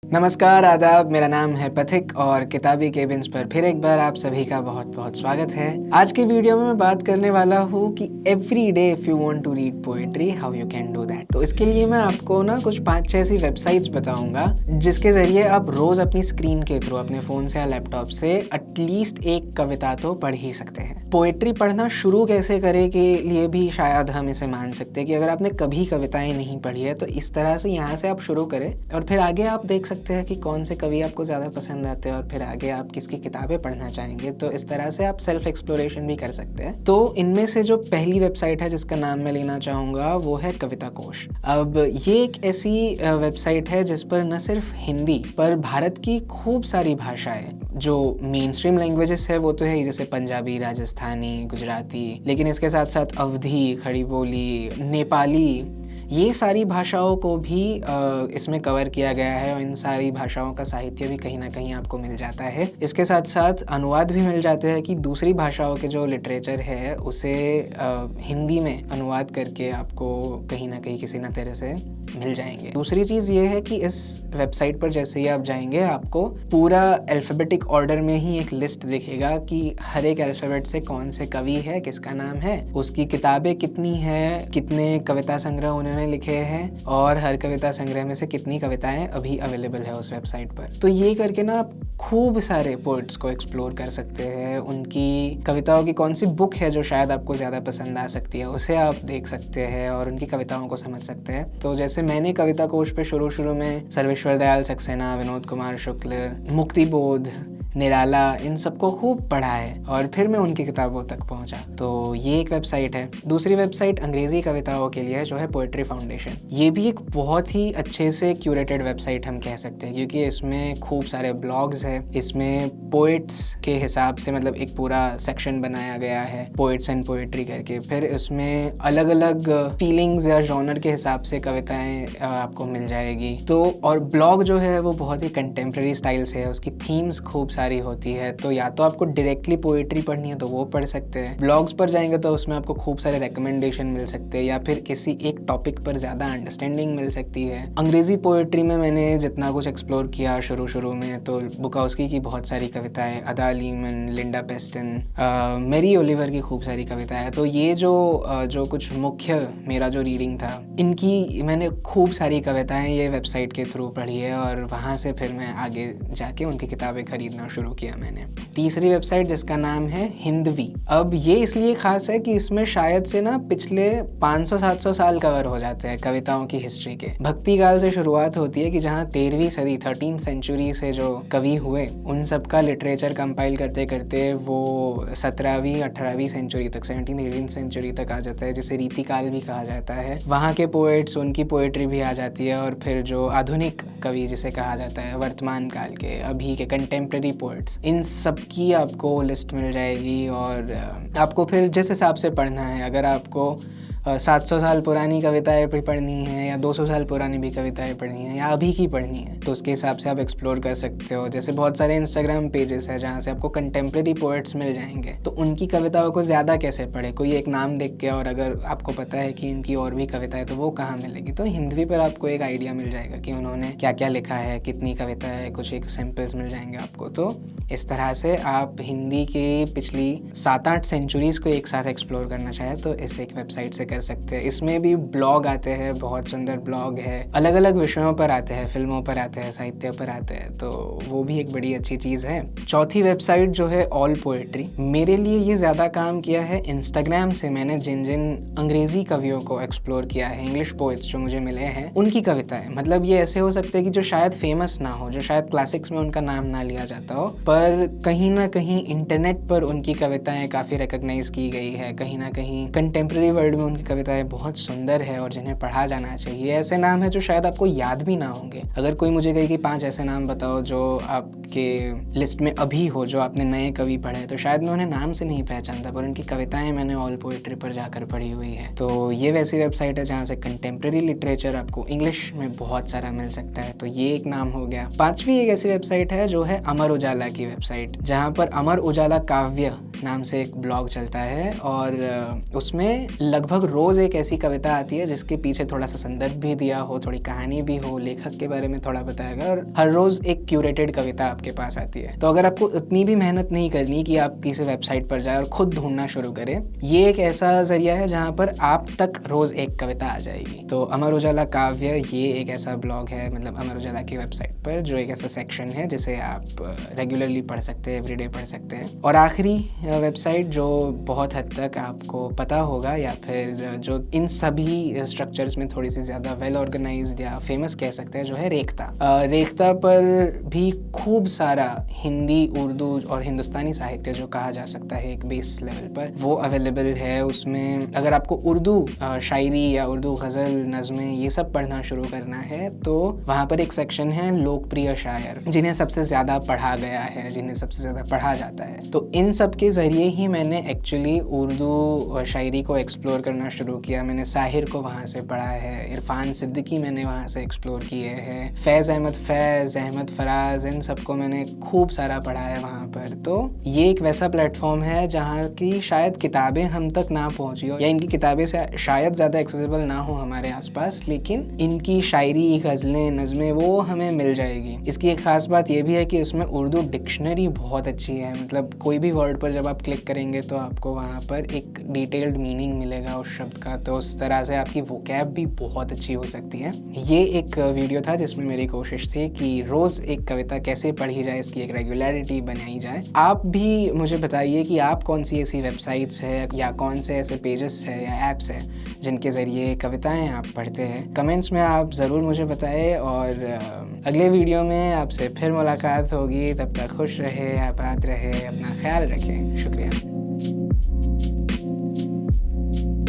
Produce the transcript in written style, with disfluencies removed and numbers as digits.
नमस्कार, आदाब। मेरा नाम है पथिक और किताबी केबिन्स पर फिर एक बार आप सभी का बहुत बहुत स्वागत है। आज की वीडियो में मैं बात करने वाला हूँ कि every day if you want to read poetry how you can do that. तो इसके लिए मैं आपको ना कुछ 5-6 ऐसी वेबसाइट्स बताऊंगा जिसके जरिए आप रोज अपनी स्क्रीन के थ्रू अपने फोन से या लैपटॉप से एटलीस्ट एक कविता तो पढ़ ही सकते हैं। पोएट्री पढ़ना शुरू कैसे करें के लिए भी शायद हम इसे मान सकते हैं कि अगर आपने कभी कविताएं नहीं पढ़ी है तो इस तरह से यहाँ से आप शुरू करें और फिर आगे आप देख सकते हैं कि कौन से कवि आपको ज़्यादा पसंद आते हैं और फिर आगे आप किसकी किताबें पढ़ना चाहेंगे। तो इस तरह से आप सेल्फ एक्सप्लोरेशन भी कर सकते हैं। तो इनमें से जो पहली वेबसाइट है जिसका नाम मैं लेना चाहूँगा वो है कविता कोश। अब ये एक ऐसी वेबसाइट है जिस पर न सिर्फ हिंदी पर भारत की खूब सारी भाषाएं जो मेन स्ट्रीम लैंग्वेजेस है वो तो है जैसे पंजाबी, राजस्थानी, गुजराती, लेकिन इसके साथ साथ अवधी, खड़ी बोली, नेपाली, ये सारी भाषाओं को भी इसमें कवर किया गया है और इन सारी भाषाओं का साहित्य भी कहीं ना कहीं आपको मिल जाता है। इसके साथ साथ अनुवाद भी मिल जाते हैं कि दूसरी भाषाओं के जो लिटरेचर है उसे हिंदी में अनुवाद करके आपको कहीं ना कहीं किसी न तरह से मिल जाएंगे। दूसरी चीज़ ये है कि इस वेबसाइट पर जैसे ही आप जाएंगे आपको पूरा अल्फ़ाबेटिक ऑर्डर में ही एक लिस्ट दिखेगा कि हर एक अल्फ़ाबेट से कौन से कवि है, किसका नाम है, उसकी किताबें कितनी है, कितने कविता संग्रह उन्होंने लिखे हैं और हर कविता संग्रह में से कितनी कविताएं अभी अवेलेबल है उस वेबसाइट पर। तो ये करके ना आप खूब सारे पोइट्स को एक्सप्लोर कर सकते हैं। उनकी कविताओं की कौन सी बुक है जो शायद आपको ज़्यादा पसंद आ सकती है उसे आप देख सकते हैं और उनकी कविताओं को समझ सकते हैं। तो जैसे मैंने कविता कोश पे शुरू में सर्वेश्वर दयाल सक्सेना, विनोद कुमार शुक्ल, मुक्तिबोध, निराला, इन सबको खूब पढ़ा है और फिर मैं उनकी किताबों तक पहुंचा। तो ये एक वेबसाइट है। दूसरी वेबसाइट अंग्रेजी कविताओं के लिए है जो है पोएट्री फाउंडेशन। ये भी एक बहुत ही अच्छे से क्यूरेटेड वेबसाइट हम कह सकते हैं क्योंकि इसमें खूब सारे ब्लॉग्स हैं। इसमें पोएट्स के हिसाब से मतलब एक पूरा सेक्शन बनाया गया है पोएट्स एंड पोएट्री करके। फिर इसमें अलग अलग फीलिंग्स या जॉनर के हिसाब से कविताएं आपको मिल जाएगी। तो और ब्लॉग जो है वो बहुत ही कंटेम्प्रेरी स्टाइल से है, उसकी थीम्स खूब सारी होती है। तो या तो आपको डायरेक्टली पोएट्री पढ़नी है तो वो पढ़ सकते हैं। ब्लॉग्स पर जाएंगे तो उसमें आपको खूब सारे रिकमेंडेशन मिल सकते हैं या फिर किसी एक टॉपिक पर ज़्यादा अंडरस्टैंडिंग मिल सकती है। अंग्रेजी पोएट्री में मैंने जितना कुछ एक्सप्लोर किया शुरू में तो बुकाउस्की की बहुत सारी कविताएं, अदा लीमन, लिंडा पेस्टन, मैरी ओलिवर की खूब सारी कविताएं हैं। तो ये जो कुछ मुख्य मेरा जो रीडिंग था इनकी मैंने खूब सारी कविताएं ये वेबसाइट के थ्रू पढ़ी है और वहाँ से फिर मैं आगे जाके उनकी किताबें खरीदना शुरू किया मैंने। तीसरी वेबसाइट जिसका नाम है हिंदवी। अब ये इसलिए खास है कि इसमें शायद से ना पिछले 500-700 साल कवर हो जाते हैं कविताओं की हिस्ट्री के। भक्ति काल से शुरुआत होती है कि जहाँ 13वीं सदी 13th सेंचुरी से जो कवि हुए उन सब का लिटरेचर कंपाइल करते करते वो 17वीं 18वीं सेंचुरी तक 17th-18th सेंचुरी तक आ जाता है जिसे रीति काल भी कहा जाता है। वहाँ के पोएट्स, उनकी पोएट्री भी आ जाती है और फिर जो आधुनिक कवि जिसे कहा जाता है वर्तमान काल के, अभी के कंटेम्प्रेरी पोएट्स, इन सब की आपको लिस्ट मिल जाएगी और आपको फिर जिस हिसाब से पढ़ना है, अगर आपको 700 साल पुरानी कविताएं भी पढ़नी है या 200 साल पुरानी भी कविताएं पढ़नी है या अभी की पढ़नी है तो उसके हिसाब से आप एक्सप्लोर कर सकते हो। जैसे बहुत सारे इंस्टाग्राम पेजेस हैं जहाँ से आपको कंटेम्प्रेरी पोएट्स मिल जाएंगे तो उनकी कविताओं को ज़्यादा कैसे पढ़े, कोई एक नाम देख के और अगर आपको पता है कि इनकी और भी कविताएं तो वो कहाँ मिलेगी। तो हिंदवी पर आपको एक आइडिया मिल जाएगा कि उन्होंने क्या क्या लिखा है, कितनी कविता है, कुछ एक सैम्पल्स मिल जाएंगे आपको। तो इस तरह से आप हिंदी के पिछली 7-8 सेंचुरीज़ को एक साथ एक्सप्लोर करना चाहें तो इस एक वेबसाइट से कर सकते हैं। इसमें भी ब्लॉग आते हैं, बहुत सुंदर ब्लॉग है, अलग अलग विषयों पर आते हैं, फिल्मों पर आते हैं, साहित्य पर आते हैं, तो वो भी एक बड़ी अच्छी चीज़ है। चौथी वेबसाइट जो है ऑल पोएट्री, मेरे लिए ये ज़्यादा काम किया है इंस्टाग्राम से। मैंने जिन जिन अंग्रेजी कवियों को एक्सप्लोर किया है, इंग्लिश पोएट्स जो मुझे मिले हैं उनकी कविताएं, मतलब ये ऐसे हो सकते हैं कि जो शायद फेमस ना हो, जो शायद क्लासिक्स में उनका नाम ना लिया जाता हो, पर कहीं ना कहीं इंटरनेट पर उनकी कविताएं काफ़ी रिकॉग्नाइज की गई है, कहीं ना कहीं कंटेम्प्रेरी वर्ल्ड में उनकी कविताएं बहुत सुंदर है और जिन्हें पढ़ा जाना चाहिए। ऐसे नाम है जो शायद आपको याद भी ना होंगे। अगर कोई मुझे कहे कि 5 ऐसे नाम बताओ जो आपके लिस्ट में अभी हो, जो आपने नए कवि पढ़े, तो शायद मैं उन्हें नाम से नहीं पहचानता पर उनकी कविताएं मैंने ऑल पोएट्री पर जाकर पढ़ी हुई है। तो ये वैसी वेबसाइट है जहाँ से कंटेम्प्रेरी लिटरेचर आपको इंग्लिश में बहुत सारा मिल सकता है। तो ये एक नाम हो गया। 5वीं एक ऐसी वेबसाइट है जो है अमर उजाला की वेबसाइट, जहाँ पर अमर उजाला काव्य नाम से एक ब्लॉग चलता है और उसमें लगभग रोज़ एक ऐसी कविता आती है जिसके पीछे थोड़ा सा संदर्भ भी दिया हो, थोड़ी कहानी भी हो, लेखक के बारे में थोड़ा बताया गया, और हर रोज़ एक क्यूरेटेड कविता आपके पास आती है। तो अगर आपको उतनी भी मेहनत नहीं करनी कि आप किसी वेबसाइट पर जाए और खुद ढूंढना शुरू करें, ये एक ऐसा जरिया है जहाँ पर आप तक रोज़ एक कविता आ जाएगी। तो अमर उजाला काव्य ये एक ऐसा ब्लॉग है, मतलब अमर उजाला की वेबसाइट पर, जो एक ऐसा सेक्शन है जिसे आप रेगुलरली पढ़ सकते हैं, एवरीडे पढ़ सकते हैं। और आखिरी वेबसाइट जो बहुत हद तक आपको पता होगा, या फिर जो इन सभी स्ट्रक्चर्स में थोड़ी सी ज़्यादा वेल ऑर्गेनाइज्ड या फेमस कह सकते हैं, जो है रेख्ता। रेख्ता पर भी खूब सारा हिंदी, उर्दू और हिंदुस्तानी साहित्य जो कहा जा सकता है एक बेस लेवल पर, वो अवेलेबल है। उसमें अगर आपको उर्दू शायरी या उर्दू गज़ल, नज़में ये सब पढ़ना शुरू करना है तो वहाँ पर एक सेक्शन है लोकप्रिय शायर, जिन्हें सबसे ज़्यादा पढ़ा गया है, जिन्हें सबसे ज़्यादा पढ़ा जाता है। तो इन सब के ज़रिए ही मैंने एक्चुअली उर्दू शायरी को एक्सप्लोर करना शुरू किया। मैंने साहिर को वहाँ से पढ़ा है, इरफान सिद्दीकी मैंने वहाँ से एक्सप्लोर किए हैं, फैज़ अहमद फराज, इन सबको मैंने खूब सारा पढ़ा है वहाँ पर। तो ये एक वैसा प्लेटफॉर्म है जहाँ की शायद किताबें हम तक ना पहुँची हो, या इनकी किताबें से शायद ज़्यादा एक्सेसिबल ना हो हमारे आसपास, लेकिन इनकी शायरी, गज़लें, नज़में वो हमें मिल जाएगी। इसकी एक ख़ास बात ये भी है कि उसमें उर्दू डिक्शनरी बहुत अच्छी है। मतलब कोई भी वर्ड पर जब आप क्लिक करेंगे तो आपको वहाँ पर एक डिटेल्ड मीनिंग मिलेगा उस शब्द का, तो उस तरह से आपकी वोकैब भी बहुत अच्छी हो सकती है। ये एक वीडियो था जिसमें मेरी कोशिश थी कि रोज़ एक कविता कैसे पढ़ी जाए, इसकी एक रेगुलरिटी बनाई जाए। आप भी मुझे बताइए कि आप कौन सी ऐसी वेबसाइट्स है या कौन से ऐसे पेजेस है या ऐप्स है जिनके ज़रिए कविताएं आप पढ़ते हैं। कमेंट्स में आप ज़रूर मुझे बताएं, और अगले वीडियो में आपसे फिर मुलाकात होगी। तब तक खुश रहे, आबाद रहे, अपना ख्याल रखें। शुक्रिया।